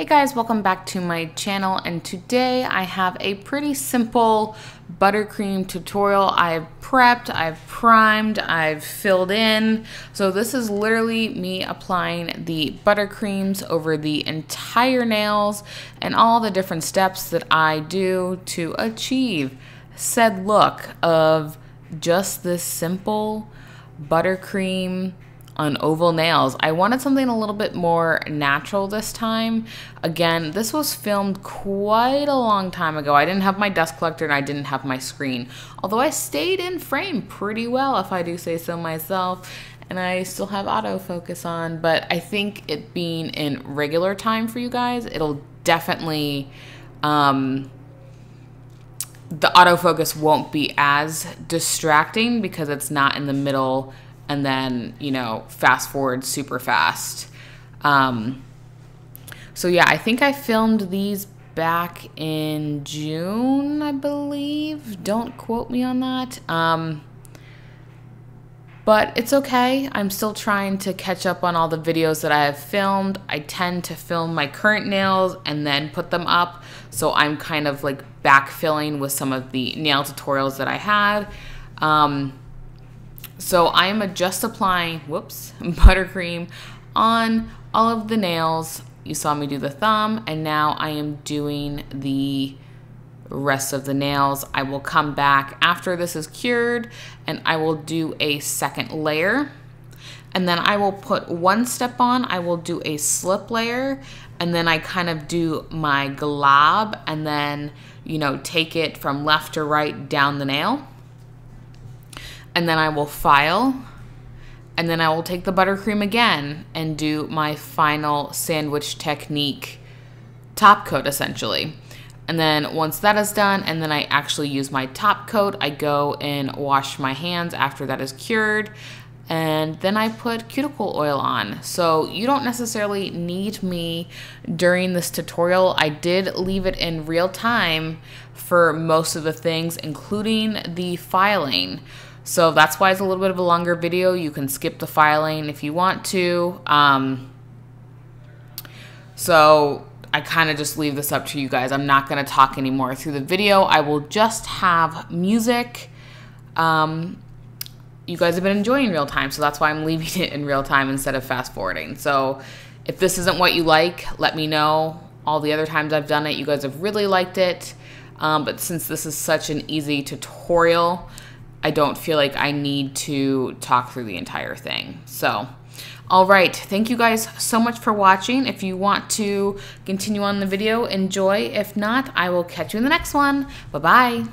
guys, welcome back to my channel, and today I have a pretty simple buttercream tutorial. I've prepped, I've primed, I've filled in. So this is literally me applying the buttercreams over the entire nails and all the different steps that I do to achieve said look of just this simple buttercream on oval nails. I wanted something a little bit more natural this time. Again, this was filmed quite a long time ago. I didn't have my dust collector and I didn't have my screen. Although I stayed in frame pretty well, if I do say so myself, and I still have autofocus on, but I think it being in regular time for you guys, it'll definitely, the autofocus won't be as distracting because it's not in the middle and then, you know, fast forward super fast. So yeah, I think I filmed these back in June, I believe. Don't quote me on that. But it's okay. I'm still trying to catch up on all the videos that I have filmed. I tend to film my current nails and then put them up. So I'm kind of like backfilling with some of the nail tutorials that I had. So I am just applying, buttercream on all of the nails. You saw me do the thumb, and now I am doing the rest of the nails. I will come back after this is cured, and I will do a second layer. And then I will put one step on, I will do a slip layer, and then I kind of do my glob, and then, you know, take it from left to right down the nail. And then I will file, and then I will take the buttercream again and do my final sandwich technique top coat essentially. And then once that is done, and then I actually use my top coat, I go and wash my hands after that is cured, and then I put cuticle oil on. So you don't necessarily need me during this tutorial. I did leave it in real time for most of the things, including the filing. So that's why it's a little bit of a longer video. You can skip the filing if you want to. So I kind of just leave this up to you guys. I'm not going to talk anymore through the video. I will just have music. You guys have been enjoying real time, so that's why I'm leaving it in real time instead of fast forwarding. So if this isn't what you like, let me know. All the other times I've done it, you guys have really liked it. But since this is such an easy tutorial, I don't feel like I need to talk through the entire thing. So, all right. Thank you guys so much for watching. If you want to continue on the video, enjoy. If not, I will catch you in the next one. Bye-bye.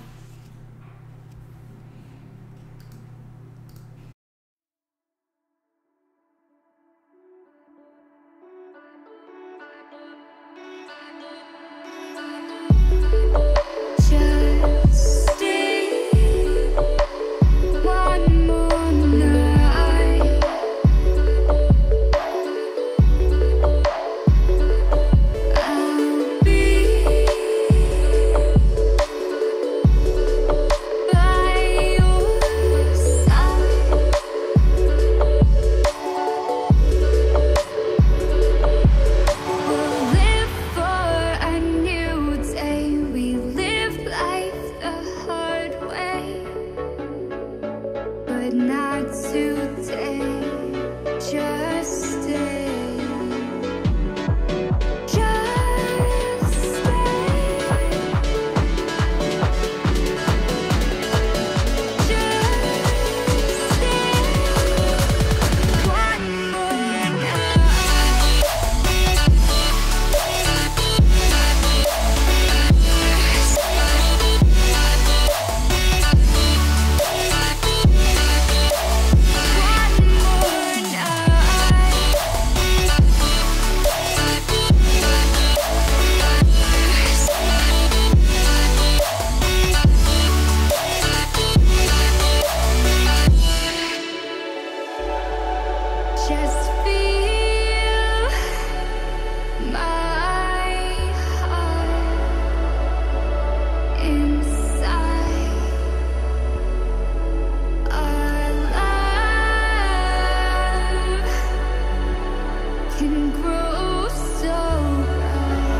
Not today, just stay. Just stay. Just stay. One more night. Just feel my heart inside. Our love can grow so bright.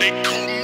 They call me.